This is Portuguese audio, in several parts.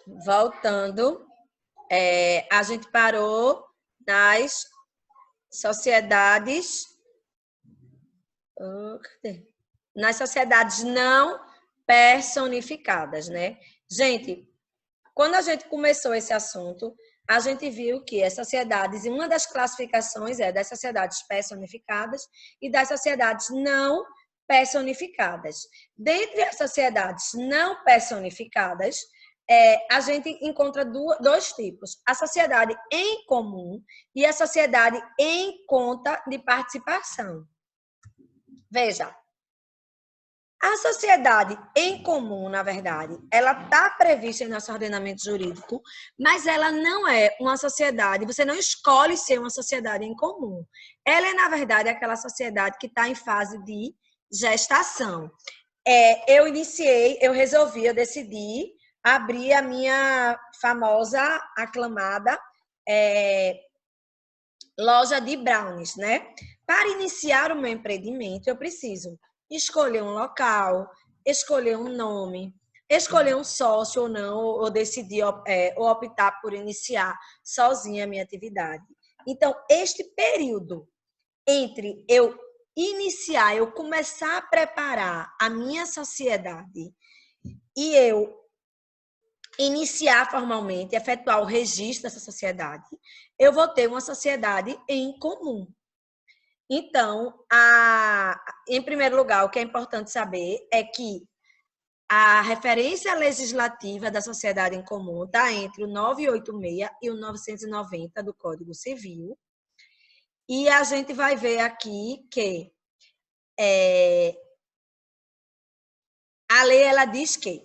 Voltando, a gente parou nas sociedades, nas sociedades não personificadas, né? Gente, quando a gente começou esse assunto, a gente viu que as sociedades, e uma das classificações é das sociedades personificadas e das sociedades não personificadas. Dentre as sociedades não personificadas, a gente encontra dois tipos: a sociedade em comum e a sociedade em conta de participação. Veja, a sociedade em comum, na verdade, ela está prevista em nosso ordenamento jurídico, mas ela não é uma sociedade, você não escolhe ser uma sociedade em comum. Ela é, na verdade, aquela sociedade que está em fase de gestação. Eu decidi abrir a minha famosa, aclamada loja de brownies, né? Para iniciar o meu empreendimento, eu preciso escolher um local, escolher um nome, escolher um sócio ou não, ou decidir ou optar por iniciar sozinha a minha atividade. Então, este período entre eu começar a preparar a minha sociedade e eu iniciar formalmente, efetuar o registro dessa sociedade, eu vou ter uma sociedade em comum. Então, em primeiro lugar, o que é importante saber é que a referência legislativa da sociedade em comum está entre o 986 e o 990 do Código Civil. E a gente vai ver aqui que a lei ela diz que,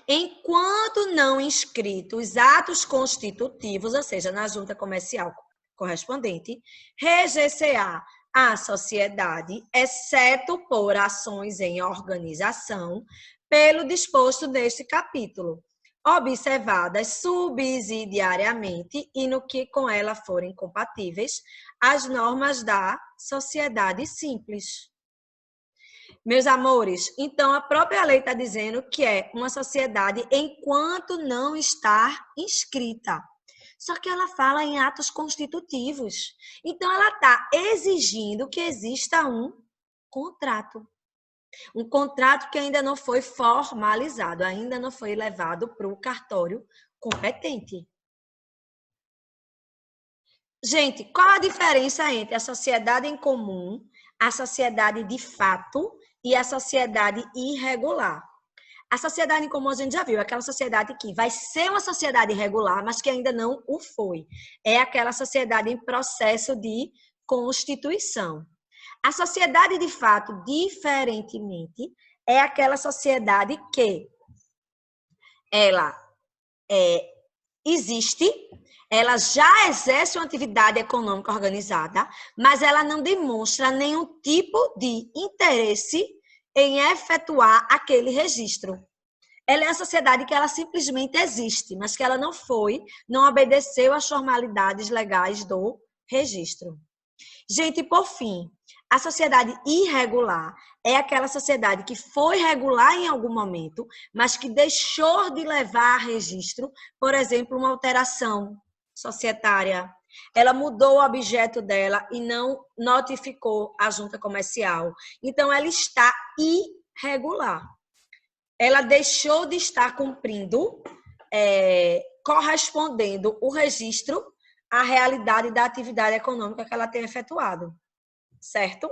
enquanto não inscritos atos constitutivos, ou seja, na junta comercial correspondente, reger-se-á a sociedade, exceto por ações em organização, pelo disposto neste capítulo, observadas subsidiariamente e no que com ela forem compatíveis as normas da sociedade simples. Meus amores, então a própria lei está dizendo que é uma sociedade enquanto não está inscrita. Só que ela fala em atos constitutivos. Então ela está exigindo que exista um contrato. Um contrato que ainda não foi formalizado, ainda não foi levado para o cartório competente. Gente, qual a diferença entre a sociedade em comum, a sociedade de fato e a sociedade irregular? A sociedade em comum a gente já viu, é aquela sociedade que vai ser uma sociedade irregular, mas que ainda não o foi. É aquela sociedade em processo de constituição. A sociedade de fato, diferentemente, é aquela sociedade que ela existe, ela já exerce uma atividade econômica organizada, mas ela não demonstra nenhum tipo de interesse em efetuar aquele registro. Ela é uma sociedade que ela simplesmente existe, mas que ela não obedeceu às formalidades legais do registro. Gente, por fim, a sociedade irregular é aquela sociedade que foi regular em algum momento, mas que deixou de levar a registro, por exemplo, uma alteração societária. Ela mudou o objeto dela e não notificou a junta comercial. Então, ela está irregular. Ela deixou de estar cumprindo, correspondendo o registro à realidade da atividade econômica que ela tem efetuado. Certo?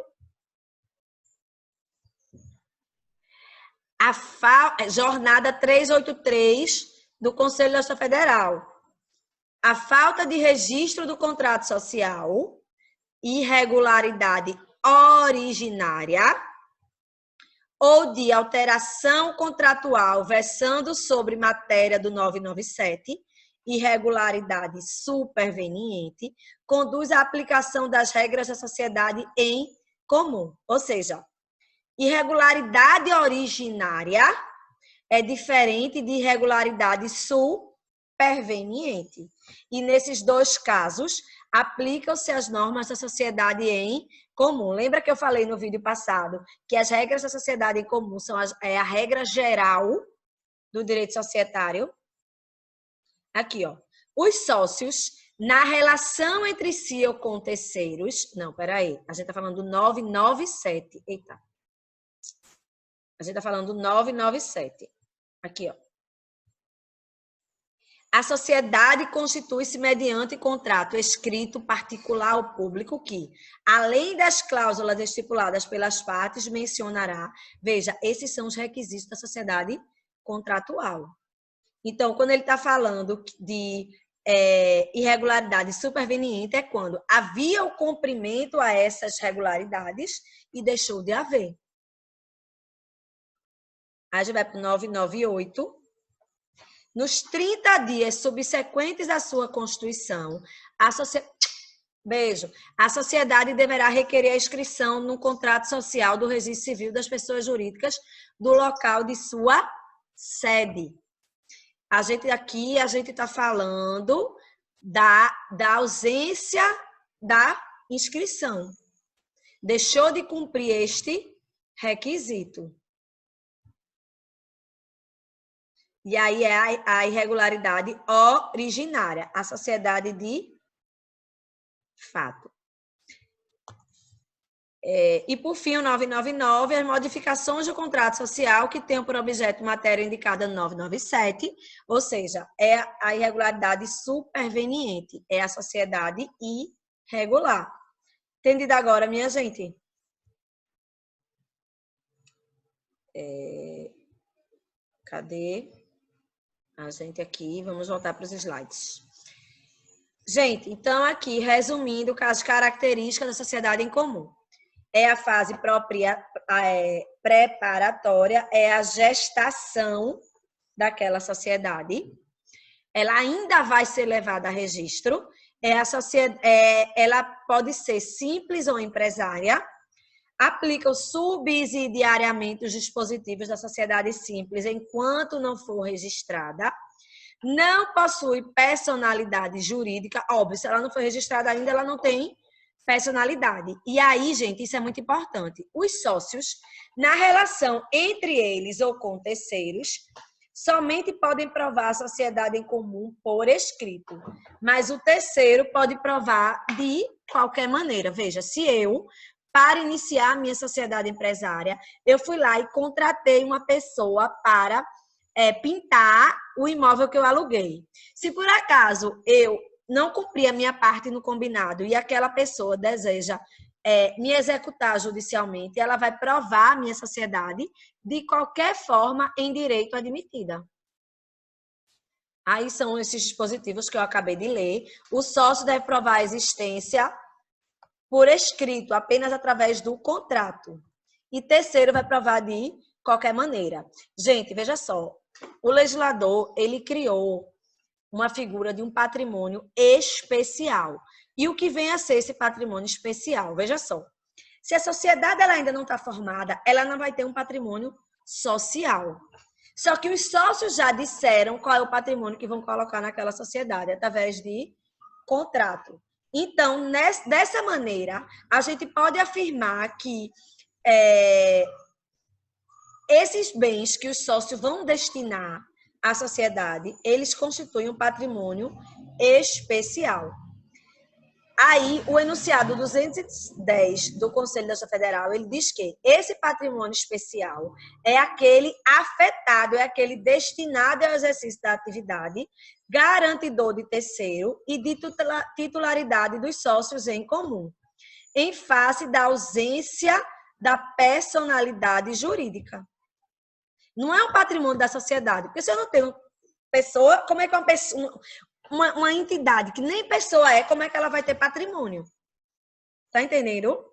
Jornada 383 do Conselho Nacional Federal. A falta de registro do contrato social, irregularidade originária ou de alteração contratual versando sobre matéria do 997, irregularidade superveniente, conduz à aplicação das regras da sociedade em comum. Ou seja, irregularidade originária é diferente de irregularidade superveniente. E nesses dois casos, aplicam-se as normas da sociedade em comum. Lembra que eu falei no vídeo passado que as regras da sociedade em comum são a regra geral do direito societário? Aqui, ó. Os sócios, na relação entre si ou com terceiros... Não, peraí. A gente tá falando do 997. Eita. A gente tá falando do 997. Aqui, ó. A sociedade constitui-se mediante contrato escrito particular ou público que, além das cláusulas estipuladas pelas partes, mencionará... Veja, esses são os requisitos da sociedade contratual. Então, quando ele está falando de irregularidade superveniente, é quando havia o cumprimento a essas regularidades e deixou de haver. Aí a gente vai para o 998. Nos 30 dias subsequentes à sua constituição, a sociedade deverá requerer a inscrição no contrato social do registro civil das pessoas jurídicas do local de sua sede. A gente está falando da ausência da inscrição. Deixou de cumprir este requisito. E aí é a irregularidade originária, a sociedade de fato. E, por fim, o 999, as modificações do contrato social que tenham por objeto matéria indicada no 997, ou seja, é a irregularidade superveniente, é a sociedade irregular. Entendido agora, minha gente? Cadê a gente aqui? Vamos voltar para os slides. Gente, então aqui, resumindo as características da sociedade em comum. É a fase preparatória, é a gestação daquela sociedade. Ela ainda vai ser levada a registro. Ela pode ser simples ou empresária. Aplica subsidiariamente os dispositivos da sociedade simples enquanto não for registrada. Não possui personalidade jurídica. Óbvio, se ela não for registrada ainda, ela não tem personalidade. E aí, gente, isso é muito importante. Os sócios, na relação entre eles ou com terceiros, somente podem provar a sociedade em comum por escrito. Mas o terceiro pode provar de qualquer maneira. Veja, se eu, para iniciar a minha sociedade empresária, eu fui lá e contratei uma pessoa para pintar o imóvel que eu aluguei. Se por acaso eu não cumprir a minha parte no combinado e aquela pessoa deseja me executar judicialmente, ela vai provar a minha sociedade de qualquer forma em direito admitida. Aí são esses dispositivos que eu acabei de ler. O sócio deve provar a existência por escrito, apenas através do contrato. E terceiro vai provar de qualquer maneira. Gente, veja só. O legislador, ele criou uma figura de um patrimônio especial. E o que vem a ser esse patrimônio especial? Veja só. Se a sociedade ela ainda não está formada, ela não vai ter um patrimônio social. Só que os sócios já disseram qual é o patrimônio que vão colocar naquela sociedade, através de contrato. Então, dessa maneira, a gente pode afirmar que esses bens que os sócios vão destinar à sociedade, eles constituem um patrimônio especial. Aí, o enunciado 210 do Conselho da Justiça Federal, ele diz que esse patrimônio especial é aquele afetado, é aquele destinado ao exercício da atividade, garantidor de terceiro e de titularidade dos sócios em comum, em face da ausência da personalidade jurídica. Não é um patrimônio da sociedade, porque se eu não tenho pessoa, como é que uma pessoa, uma entidade que nem pessoa é, como é que ela vai ter patrimônio? Tá entendendo?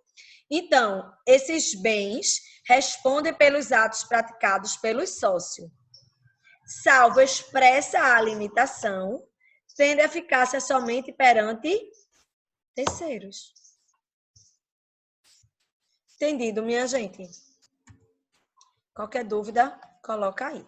Então, esses bens respondem pelos atos praticados pelos sócios, salvo expressa a limitação, tendo eficácia somente perante terceiros. Entendido, minha gente? Qualquer dúvida, coloca aí.